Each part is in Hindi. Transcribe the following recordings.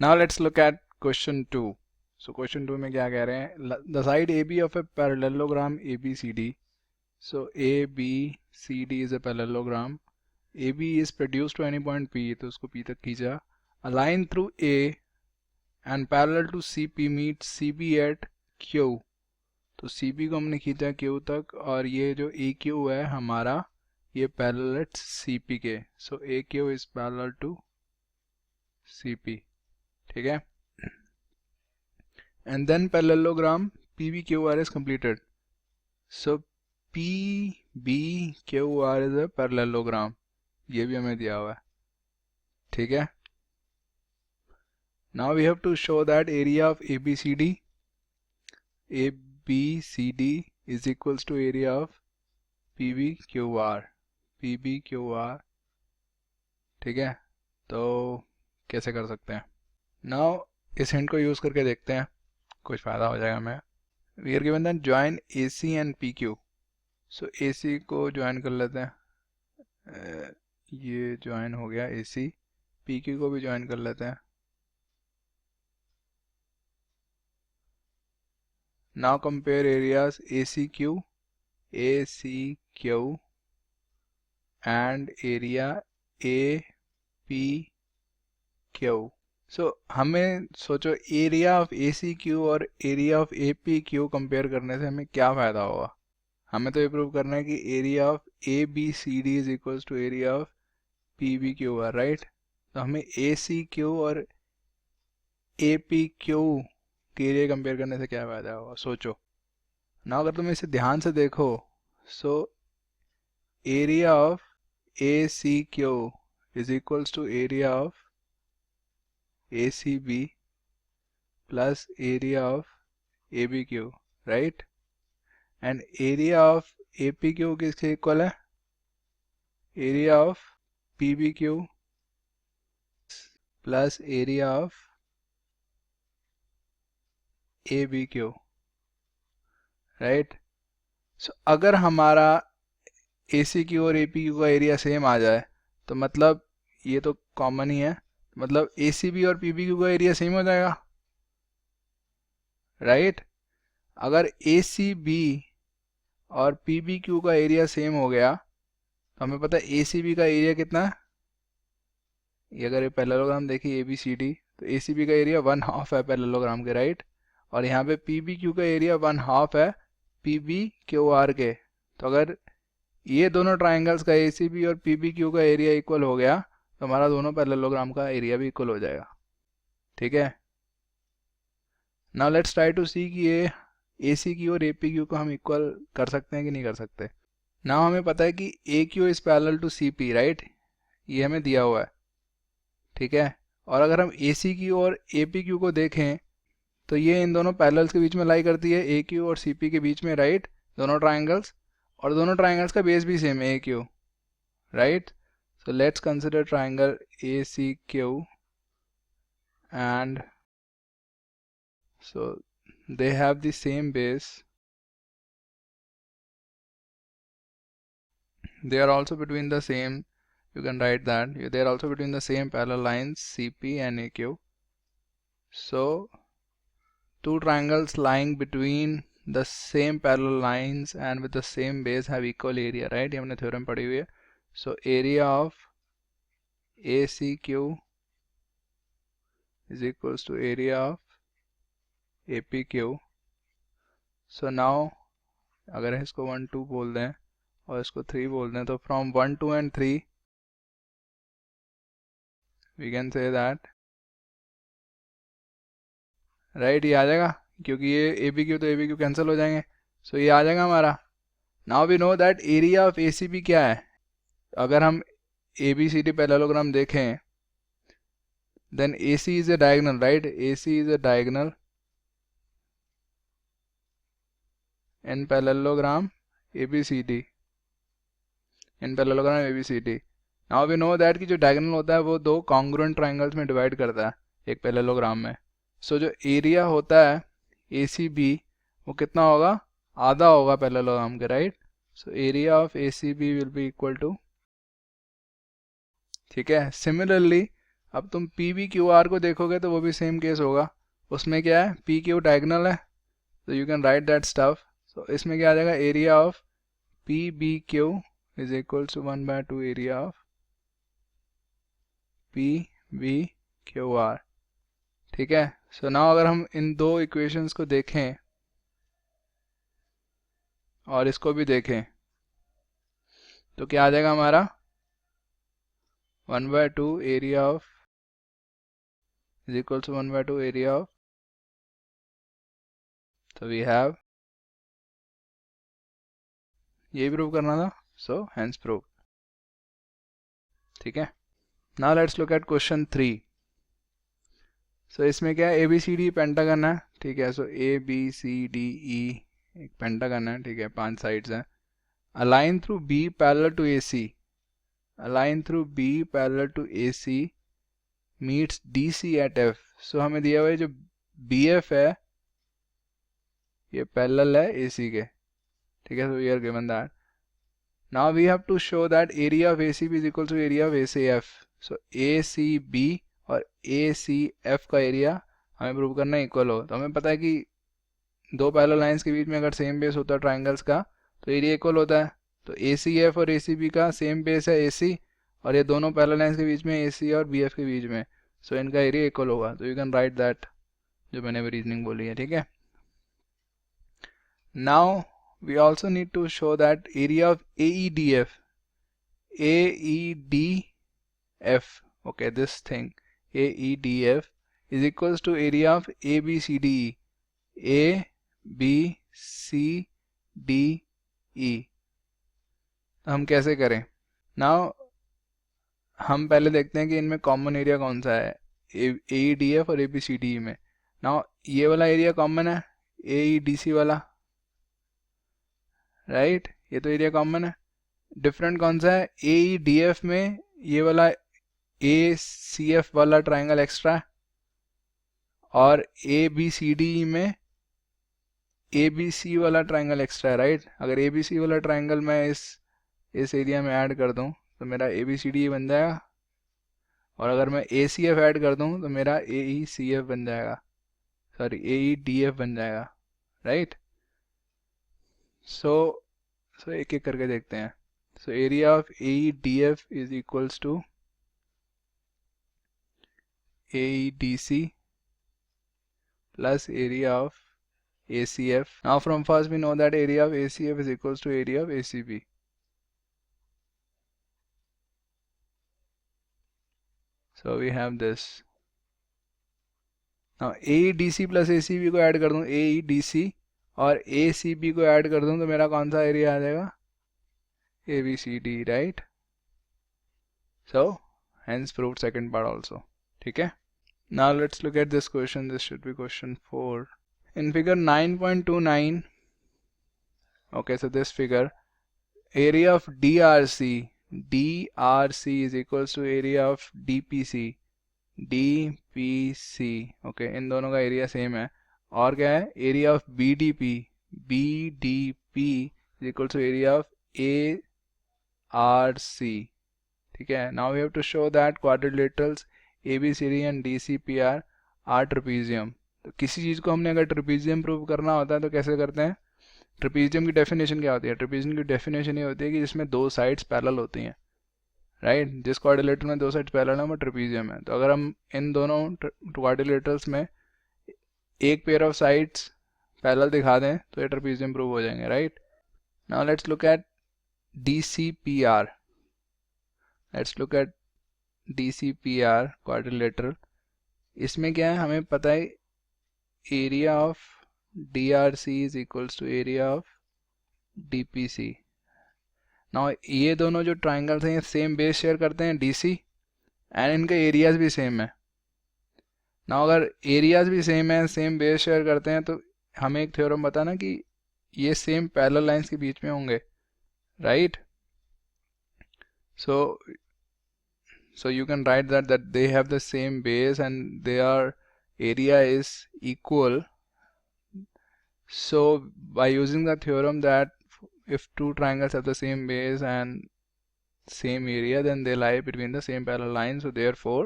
Now let's look at question 2. So question 2 में क्या कह रहे हैं, the side A B of a parallelogram A B C D. So A B C D is a parallelogram. A B is produce to any point P, तो उसको पी तक खींचा. A line through A and parallel to C P meet C B at Q. तो सी बी को हमने खींचा क्यू तक, और ये जो ए क्यू है हमारा, ये parallel eight C P K. So A Q is parallel to C P. ठीक है. And then parallelogram PBQR is completed. So PBQR is a parallelogram. ये भी हमें दिया हुआ है. ठीक है. Now we have to show that area of ABCD is equals to area of PBQR. PBQR. ठीक है. तो कैसे कर सकते हैं? Now इस हिंट को यूज़ करके देखते हैं, कुछ फ़ायदा हो जाएगा हमें. We are given that join A C and P Q. So A C को ज्वाइन कर लेते हैं. ये ज्वाइन हो गया ए सी. पी क्यू को भी ज्वाइन कर लेते हैं. Now compare areas A C Q and area A P Q. So हमें सोचो area of A C Q और area of A P Q compare करने से हमें क्या फ़ायदा होगा. हमें तो ये प्रूव करना है कि area of A B C D is equals to area of P B Q R, right. तो हमें ए सी क्यू और ए पी क्यू के एरिया कंपेयर करने से क्या फ़ायदा होगा, सोचो ना. अगर तुम इसे ध्यान से देखो, so area of A C Q is equals to area of ACB plus area of ABQ, right? And area of APQ किसके इक्वल है? Area of PBQ plus area of ABQ, right? So अगर हमारा ACQ और APQ का एरिया सेम आ जाए, तो मतलब ये तो कॉमन ही है, मतलब ACB और PBQ का एरिया सेम हो जाएगा, राइट. अगर ACB और PBQ का एरिया सेम हो गया, तो हमें पता है ACB का एरिया कितना है. ये अगर ये पैरेललोग्राम देखिए ABCD, तो ACB का एरिया 1/2 है पैरेललोग्राम के, राइट. और यहाँ पे PBQ का एरिया 1/2 है PBQR के. तो अगर ये दोनों ट्राइंगल्स का ACB और PBQ का एरिया इक्वल हो गया, तो हमारा दोनों पैरेललोग्राम का एरिया भी इक्वल हो जाएगा. ठीक है. नाउ लेट्स ट्राई टू सी कि ये ACQ और APQ को हम इक्वल कर सकते हैं कि नहीं कर सकते. नाउ हमें पता है कि AQ is parallel to CP, right. ये हमें दिया हुआ है. ठीक है. और अगर हम ACQ और APQ को देखें, तो ये इन दोनों पैरेलल्स के बीच में लाई करती है, AQ और CP के बीच में, राइट. दोनों ट्राइंगल्स, और दोनों ट्राइंगल्स का बेस भी सेम है AQ, right. So let's consider triangle ACQ, and so they have the same base. They are also between the same, you can write that, they are also between the same parallel lines CP and AQ. So two triangles lying between the same parallel lines and with the same base have equal area, right. ये हमने theorem पढ़ी हुई है. So area of ACQ is equals to area of APQ. So now अगर इसको 1 2 बोल दें और इसको 3 बोल दें, तो from 1 2 and 3 we can say that, right. ये आ जाएगा क्योंकि ये APQ तो APQ कैंसिल हो जाएंगे. So ये आ जाएगा हमारा. Now we know that area of ACB क्या है. अगर हम ABCD पैरेललोग्राम देखें, then AC is a diagonal, right. AC is a diagonal in parallelogram ABCD. In parallelogram ABCD. Now we know that कि जो diagonal होता है वो दो congruent triangles में divide करता है एक पैरेललोग्राम में. So जो एरिया होता है ACB वो कितना होगा, आधा होगा पैरेललोग्राम के, right. So area of ACB will be equal to, ठीक है. सिमिलरली अब तुम पी बी क्यू आर को देखोगे तो वो भी सेम केस होगा। उसमें क्या है, पी क्यू डायगोनल है, तो you can write that stuff. So इसमें क्या आ जाएगा, area of P B Q is equal to 1/2 area of P B Q R. ठीक है। सो नाउ अगर हम इन दो इक्वेशंस को देखें और इसको भी देखें तो क्या आ जाएगा हमारा, 1/2 area of is equals to 1/2 area of, so we have, ये भी प्रूव करना था, so hence proof। ठीक है। now let's look at question 3। so इसमें क्या है, ABCD पेंटागन है। ठीक है। so ABCDE एक पेंटागन है। ठीक है। 5 साइड्स हैं। a line through B parallel to AC, a line through B parallel to AC meets DC at F। so हमें दिया हुआ है जो BF है ये पैरेलल है AC के। ठीक है। so we are given that now we have to show that area of ACB is equal to area of ACF। so ACB और ACF का एरिया हमें प्रूव करना है इक्वल हो। तो हमें पता है कि दो पैरेलल लाइंस के बीच में अगर सेम बेस होता है ट्राइंगल्स का तो एरिया इक्वल होता है। तो ACF और ACB का सेम बेस है AC, और ये दोनों पैरेलल लाइंस के बीच में AC और BF के बीच में, सो इनका एरिया इक्वल होगा। तो यू कैन राइट दैट जो मैंने अभी रीजनिंग बोली है। ठीक है। Now we also need to show that area of AEDF, okay, this thing AEDF is equals to area of ABCDE, ABCDE। हम कैसे करें? नाउ हम पहले देखते हैं कि इनमें कॉमन एरिया कौन सा है AEDF और ABCDE में। नाउ ये वाला एरिया कॉमन है AEDC वाला, राइट ये तो एरिया कॉमन है। डिफरेंट कौन सा है, AEDF में ये वाला ACF वाला ट्राइंगल एक्स्ट्रा है, और ABCDE में ABC वाला ट्राइंगल एक्स्ट्रा है, राइट। अगर ABC वाला ट्राइंगल मैं इस एरिया में ऐड कर दूं तो मेरा ABCDE बन जाएगा, और अगर मैं ACF ऐड कर दूं तो मेरा AECF बन जाएगा, सॉरी AEDF बन जाएगा, राइट। सो एक एक करके देखते हैं। So area of AEDF is equals to AEDC plus area of ACF। Now from first we know that area of ACF is equals to area of ACB। So we have this। Now AEDC plus ACB को ऐड कर दूं, AEDC और ACB को ऐड कर दूं तो मेरा कौन सा एरिया आ जाएगा, ABCD, right. So hence proved second part also। ठीक है। Now let's look at this question। This should be question 4। In figure 9.29, okay, so this figure, area of DRC is equals to area of DPC, okay, इन दोनों का एरिया सेम है। और क्या है, area of BDP is equal to area of ARC। ठीक है। Now we have to show that quadrilaterals ABCD and DCPR are trapezium। तो किसी चीज़ को हमने अगर ट्रेपीजियम प्रूव करना होता है तो कैसे करते हैं, ट्रेपीजियम की डेफिनेशन क्या होती है, ट्रेपीजियम की डेफिनेशन ये होती है कि जिसमें दो साइड्स पैरेलल होती हैं, राइट। जिस क्वाड्रिलेटर में दो साइड्स पैरेलल है वो ट्रेपीजियम है। तो अगर हम इन दोनों क्वाड्रिलेटर्स में एक पेयर ऑफ साइड्स पैरेलल दिखा दें तो ये ट्रेपीजियम प्रूव हो जाएंगे, right. Now let's look at DCPR। Let's look at DCPR quadrilateral. इसमें क्या है, हमें पता है area of DRC is equals to area of DPC। Now ये दोनों जो ट्राइंगल्स हैं ये सेम बेस शेयर करते हैं DC, एंड इनके एरियाज भी सेम है। नाउ अगर एरियाज भी सेम है, सेम बेस शेयर करते हैं, तो हमें एक थ्योरम बताना कि ये सेम पैरेलल लाइंस के बीच में होंगे, right. So you can write that they have the same base and their area is equal। so by using the theorem that if two triangles have the same base and same area then they lie between the same parallel lines, so therefore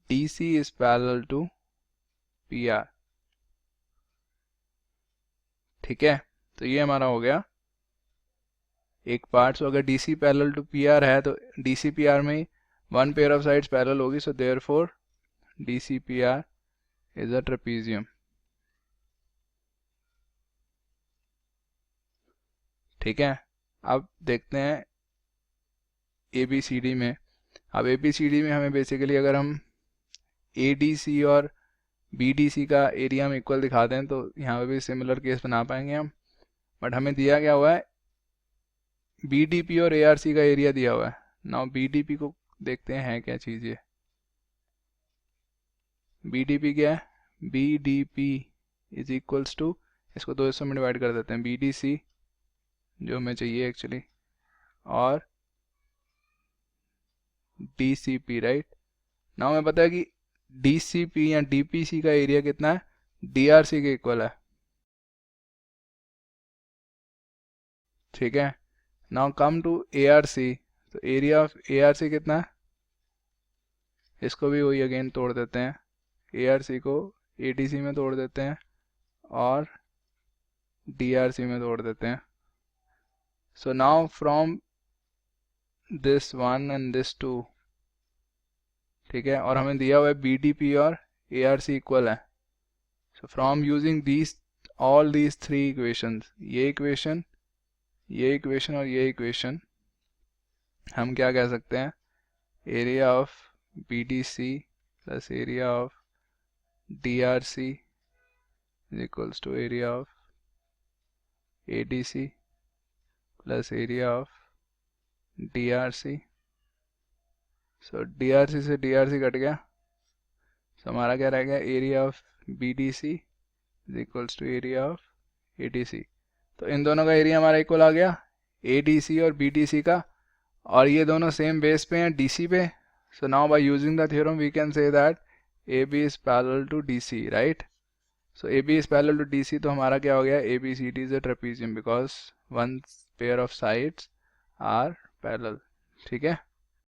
DC is parallel to PR। ठीक है, तो ये हमारा हो गया एक पार्ट। सो अगर DC पैरेलल टू PR है तो DC PR में one pair of sides parallel होगी, so therefore DC PR is a trapezium. ठीक है, अब देखते हैं ABCD में। अब ABCD में हमें बेसिकली अगर हम ADC और BDC का एरिया हम इक्वल दिखाते हैं तो यहाँ पे भी सिमिलर केस बना पाएंगे हम। बट हमें दिया गया हुआ है BDP और ARC का एरिया दिया हुआ है। नाउ BDP को देखते हैं क्या चीज़ ये। BDP क्या है? BDP इज इक्वल्स टू, इसको दो हिस्सों में डिवाइड कर देते हैं, BDC जो हमें चाहिए एक्चुअली और DCP, राइट। नाउ हमें पता है कि DCP या DPC का एरिया कितना है? DRC के इक्वल है। ठीक है, नाउ कम टू ARC, तो एरिया ऑफ ARC कितना है? इसको भी वही अगेन तोड़ देते हैं, ARC को ADC में तोड़ देते हैं और DRC में तोड़ देते हैं। So now from this one and this two, ठीक है, और हमें दिया हुआ है BDP और ARC इक्वल है। So from using these all these three equations, ये इक्वेशन, ये इक्वेशन और ये इक्वेशन, हम क्या कह सकते हैं? Area of BDC plus area of DRC is equals to area of ADC plus area of DRC। So DRC से DRC कट गया, सो हमारा क्या रह गया? Area of BDC is equals to area of ADC। तो इन दोनों का एरिया हमारा इक्वल आ गया, ADC और BDC का, और ये दोनों सेम बेस पे हैं DC पे। So now by using the theorem we can say that AB is parallel to DC, right. So AB is parallel to DC, तो हमारा क्या हो गया? ABCD is a trapezium because one pair of sides are parallel. ठीक है।